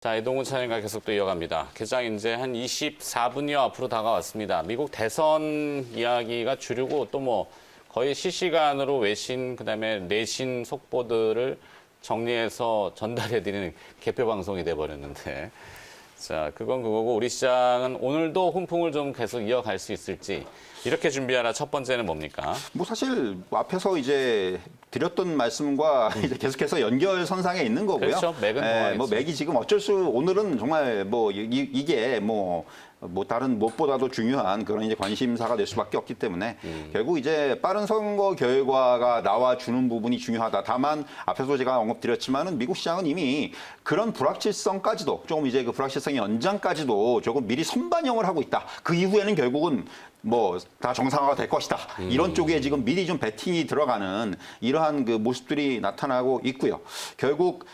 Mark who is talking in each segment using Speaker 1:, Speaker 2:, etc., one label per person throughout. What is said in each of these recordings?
Speaker 1: 자, 이동훈 차장과 계속 또 이어갑니다. 개장 이제 한 24분여 앞으로 다가왔습니다. 미국 대선 이야기가 주류고 또 뭐 거의 실시간으로 외신 그다음에 내신 속보들을 정리해서 전달해드리는 개표 방송이 돼버렸는데, 자, 그건 그거고 우리 시장은 오늘도 훈풍을 좀 계속 이어갈 수 있을지 이렇게 준비하라. 첫 번째는 뭡니까?
Speaker 2: 뭐 사실 앞에서 이제 드렸던 말씀과 이제 계속해서 연결선상에 있는 거고요.
Speaker 1: 그렇죠. 맥은 통하겠죠.
Speaker 2: 뭐 맥이 지금 오늘은 정말 뭐 이게 뭐 다른 무엇보다도 중요한 그런 이제 관심사가 될 수밖에 없기 때문에 결국 이제 빠른 선거 결과가 나와주는 부분이 중요하다. 다만 앞에서 제가 언급드렸지만은 미국 시장은 이미 그런 불확실성까지도 조금 이제 그 불확실성의 연장까지도 조금 미리 선반영을 하고 있다. 그 이후에는 결국은 뭐 다 정상화가 될 것이다. 이런 쪽에 지금 미리 좀 베팅이 들어가는 이러한 그 모습들이 나타나고 있고요. 결국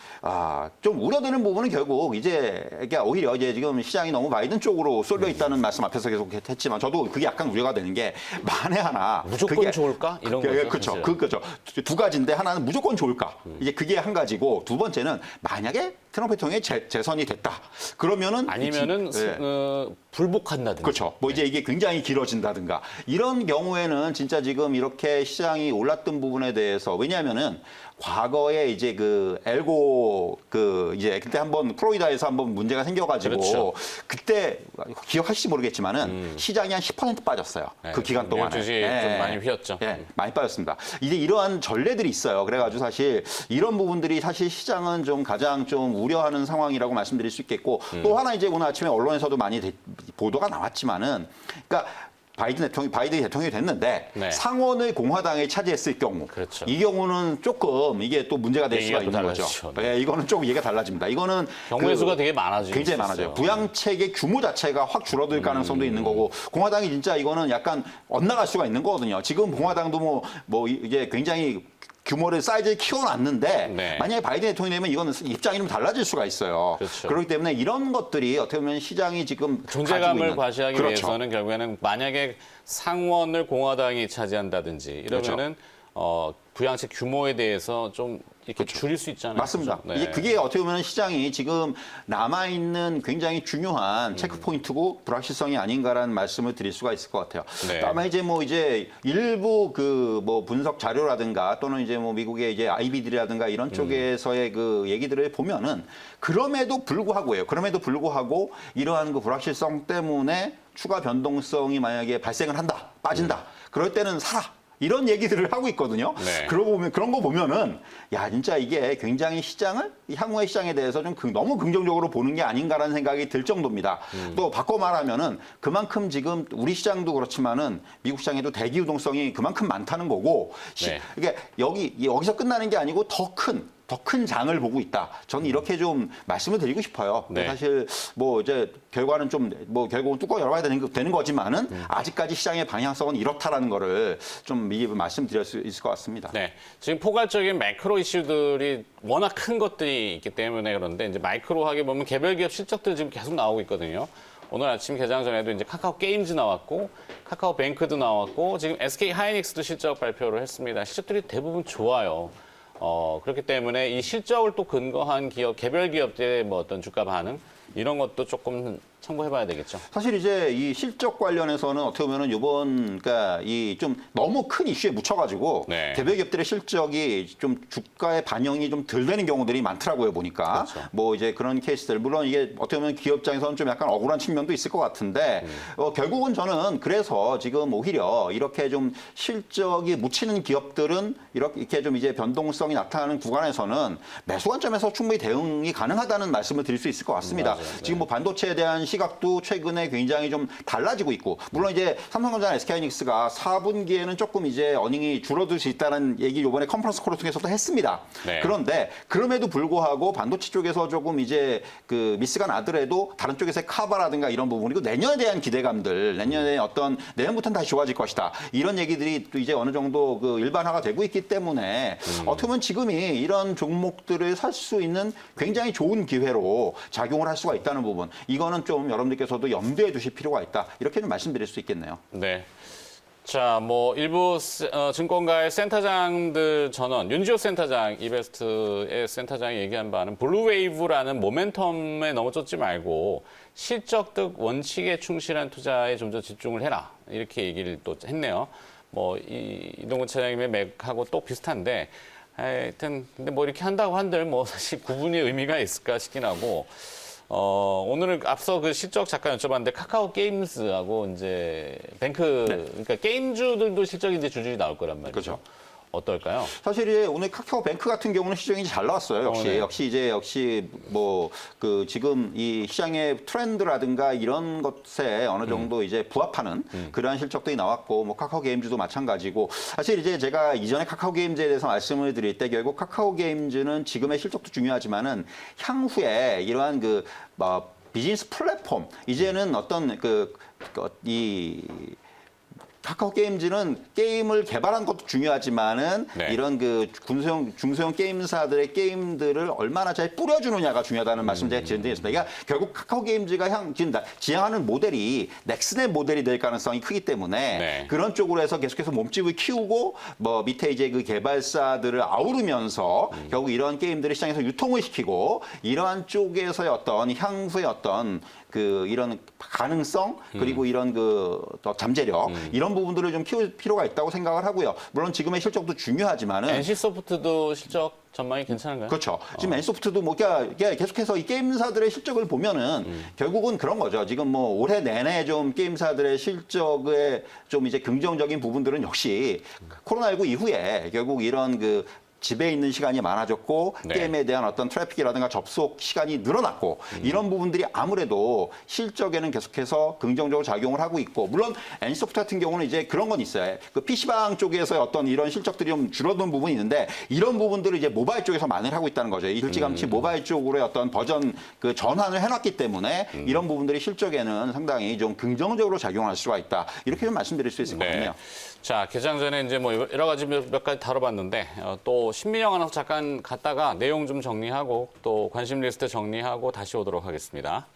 Speaker 2: 좀 우려되는 부분은 결국 이제 그러니까 오히려 이제 지금 시장이 너무 바이든 쪽으로 쏠려 있다는 말씀 앞에서 계속 했지만 저도 그게 약간 우려가 되는 게 만에 하나
Speaker 1: 무조건
Speaker 2: 그게,
Speaker 1: 좋을까? 이런 거죠.
Speaker 2: 그렇죠. 그렇죠. 두 가지인데 하나는 무조건 좋을까? 이제 그게 한 가지고 두 번째는 만약에 트럼프 대통령이 재선이 됐다. 그러면은
Speaker 1: 아니면은 불복한다든지.
Speaker 2: 그렇죠. 뭐 이제 이게 굉장히 길어진다든가 이런 경우에는 진짜 지금 이렇게 시장이 올랐던 부분에 대해서 왜냐하면은 과거에 이제 그 엘고 이제 그때 한번 플로리다에서 한번 문제가 생겨가지고
Speaker 1: 그렇죠.
Speaker 2: 그때 기억하실지 모르겠지만은 시장이 한 10% 빠졌어요. 그 기간 동안에.
Speaker 1: 주식 좀 많이 휘었죠.
Speaker 2: 많이 빠졌습니다. 이제 이러한 전례들이 있어요. 그래가지고 사실 이런 부분들이 사실 시장은 좀 가장 좀 우려하는 상황이라고 말씀드릴 수 있겠고 또 하나 이제 오늘 아침에 언론에서도 많이 보도가 나왔지만은 그러니까 바이든 대통령이 됐는데
Speaker 1: 네. 상원을
Speaker 2: 공화당이 차지했을 경우
Speaker 1: 그렇죠.
Speaker 2: 이 경우는 조금 이게 또 문제가 될 수가 있는 거죠.
Speaker 1: 네.
Speaker 2: 이거는 조금 얘기가 달라집니다. 이거는
Speaker 1: 경우의 수가 되게 많아지죠.
Speaker 2: 굉장히 많아져요. 부양책의 규모 자체가 확 줄어들 가능성도 있는 거고 공화당이 진짜 이거는 약간 엇나갈 수가 있는 거거든요. 지금 공화당도 뭐 이게 굉장히 규모를 사이즈를 키워놨는데
Speaker 1: 네.
Speaker 2: 만약에 바이든 대통령이 되면 이거는 입장이 좀 달라질 수가 있어요.
Speaker 1: 그렇죠.
Speaker 2: 그렇기 때문에 이런 것들이 어떻게 보면 시장이 지금
Speaker 1: 존재감을 과시하기
Speaker 2: 그렇죠.
Speaker 1: 위해서는 결국에는 만약에 상원을 공화당이 차지한다든지 이러면은 부양책 규모에 대해서 좀 이렇게
Speaker 2: 그렇죠.
Speaker 1: 줄일 수 있잖아요.
Speaker 2: 맞습니다.
Speaker 1: 그렇죠? 네.
Speaker 2: 이제 그게 어떻게 보면 시장이 지금 남아있는 굉장히 중요한 체크 포인트고 불확실성이 아닌가라는 말씀을 드릴 수가 있을 것 같아요.
Speaker 1: 네.
Speaker 2: 다만 이제 뭐 이제 일부 그 뭐 분석 자료라든가 또는 이제 뭐 미국의 이제 IB들이라든가 이런 쪽에서의 그 얘기들을 보면은 그럼에도 불구하고 이러한 그 불확실성 때문에 추가 변동성이 만약에 발생을 한다, 빠진다. 그럴 때는 사라. 이런 얘기들을 하고 있거든요.
Speaker 1: 네.
Speaker 2: 그런 거 보면은 야 진짜 이게 굉장히 향후의 시장에 대해서 좀 너무 긍정적으로 보는 게 아닌가라는 생각이 들 정도입니다. 또 바꿔 말하면은 그만큼 지금 우리 시장도 그렇지만은 미국 시장에도 대기 유동성이 그만큼 많다는 거고
Speaker 1: 네.
Speaker 2: 이게 여기서 끝나는 게 아니고 더 큰 장을 보고 있다. 저는 이렇게 좀 말씀을 드리고 싶어요.
Speaker 1: 네.
Speaker 2: 사실 뭐 이제 결과는 결국은 뚜껑 열어봐야 되는 거지만은 아직까지 시장의 방향성은 이렇다라는 거를 좀 미리 말씀드릴 수 있을 것 같습니다.
Speaker 1: 네. 지금 포괄적인 매크로 이슈들이 워낙 큰 것들이 있기 때문에 그런데 이제 마이크로하게 보면 개별 기업 실적들 지금 계속 나오고 있거든요. 오늘 아침 개장 전에도 이제 카카오 게임즈 나왔고, 카카오 뱅크도 나왔고, 지금 SK 하이닉스도 실적 발표를 했습니다. 실적들이 대부분 좋아요. 그렇기 때문에 이 실적을 또 근거한 개별 기업들의 뭐 어떤 주가 반응, 이런 것도 조금 참고해봐야 되겠죠.
Speaker 2: 사실 이제 이 실적 관련해서는 어떻게 보면은 그러니까 이 좀 너무 큰 이슈에 묻혀가지고
Speaker 1: 네.
Speaker 2: 개별 기업들의 실적이 좀 주가의 반영이 좀 덜 되는 경우들이 많더라고요 보니까.
Speaker 1: 그렇죠.
Speaker 2: 뭐 이제 그런 케이스들 물론 이게 어떻게 보면 기업 입장에서는 좀 약간 억울한 측면도 있을 것 같은데 결국은 저는 그래서 지금 오히려 이렇게 좀 실적이 묻히는 기업들은 이렇게 좀 이제 변동성이 나타나는 구간에서는 매수 관점에서 충분히 대응이 가능하다는 말씀을 드릴 수 있을 것 같습니다.
Speaker 1: 맞아요. 네.
Speaker 2: 지금 뭐 반도체에 대한 시각도 최근에 굉장히 좀 달라지고 있고 물론 이제 삼성전자나 SK하이닉스가 4분기에는 조금 이제 어닝이 줄어들 수 있다는 얘기 이번에 컨퍼런스 콜을 통해서도 했습니다.
Speaker 1: 네.
Speaker 2: 그런데 그럼에도 불구하고 반도체 쪽에서 조금 이제 그 미스가 나더라도 다른 쪽에서의 카바라든가 이런 부분이고 내년에 대한 기대감들 내년에 내년부터는 다시 좋아질 것이다. 이런 얘기들이 또 이제 어느 정도 그 일반화가 되고 있기 때문에 어떻게 보면 지금이 이런 종목들을 살 수 있는 굉장히 좋은 기회로 작용을 할 수가 있다는 부분. 이거는 좀 여러분들께서도 염두에 두실 필요가 있다. 이렇게 좀 말씀드릴 수 있겠네요.
Speaker 1: 네. 자, 뭐 일부 증권가의 센터장들 전원, 윤지호 센터장, 이베스트의 센터장이 얘기한 바는 블루웨이브라는 모멘텀에 너무 쫓지 말고 실적득 원칙에 충실한 투자에 좀 더 집중을 해라. 이렇게 얘기를 또 했네요. 뭐 이동근 차장님의 맥하고 또 비슷한데 하여튼 근데 뭐 이렇게 한다고 한들 뭐 사실 구분이 의미가 있을까 싶긴 하고 오늘은 앞서 그 실적 잠깐 여쭤봤는데 카카오 게임즈하고 이제 뱅크 그러니까 게임주들도 실적이 이제 줄줄이 나올 거란 말이죠.
Speaker 2: 그렇죠.
Speaker 1: 어떨까요?
Speaker 2: 사실 이제 오늘 카카오뱅크 같은 경우는 시장이 잘 나왔어요. 역시
Speaker 1: 네.
Speaker 2: 역시 뭐 그 지금 이 시장의 트렌드라든가 이런 것에 어느 정도 이제 부합하는 그러한 실적들이 나왔고 뭐 카카오 게임즈도 마찬가지고 사실 이제 제가 이전에 카카오 게임즈에 대해서 말씀을 드릴 때 결국 카카오 게임즈는 지금의 실적도 중요하지만은 향후에 이러한 그 비즈니스 플랫폼 이제는 어떤 이 카카오 게임즈는 게임을 개발한 것도 중요하지만은
Speaker 1: 네.
Speaker 2: 이런 그 중소형 게임사들의 게임들을 얼마나 잘 뿌려주느냐가 중요하다는 말씀 제가 드렸습니다. 그러니까 결국 카카오 게임즈가 지금 지향하는 모델이 넥슨의 모델이 될 가능성이 크기 때문에
Speaker 1: 네.
Speaker 2: 그런 쪽으로 해서 계속해서 몸집을 키우고 뭐 밑에 이제 그 개발사들을 아우르면서 결국 이런 게임들을 시장에서 유통을 시키고 이러한 쪽에서의 어떤 향후의 어떤 그 이런 가능성 그리고 이런 그 잠재력 이런 부분들을 좀 키울 필요가 있다고 생각을 하고요. 물론 지금의 실적도 중요하지만은
Speaker 1: NC소프트도 실적 전망이 괜찮은가요?
Speaker 2: 그렇죠. 지금 엔소프트도 뭐 계속해서 이 게임사들의 실적을 보면은 결국은 그런 거죠. 지금 뭐 올해 내내 좀 게임사들의 실적에 좀 이제 긍정적인 부분들은 역시 코로나19 이후에 결국 이런 그 집에 있는 시간이 많아졌고
Speaker 1: 네.
Speaker 2: 게임에 대한 어떤 트래픽이라든가 접속 시간이 늘어났고 이런 부분들이 아무래도 실적에는 계속해서 긍정적으로 작용을 하고 있고 물론 NC소프트 같은 경우는 이제 그런 건 있어요. 그 PC방 쪽에서 어떤 이런 실적들이 좀 줄어든 부분이 있는데 이런 부분들을 이제 모바일 쪽에서 많이 하고 있다는 거죠. 일찌감치 모바일 쪽으로의 어떤 버전 그 전환을 해놨기 때문에 이런 부분들이 실적에는 상당히 좀 긍정적으로 작용할 수가 있다. 이렇게 좀 말씀드릴 수 있을 것 같네요.
Speaker 1: 자, 개장 전에 이제 뭐 여러 가지 몇 가지 다뤄봤는데 또 신민영 아나운서 잠깐 갔다가 내용 좀 정리하고 또 관심 리스트 정리하고 다시 오도록 하겠습니다.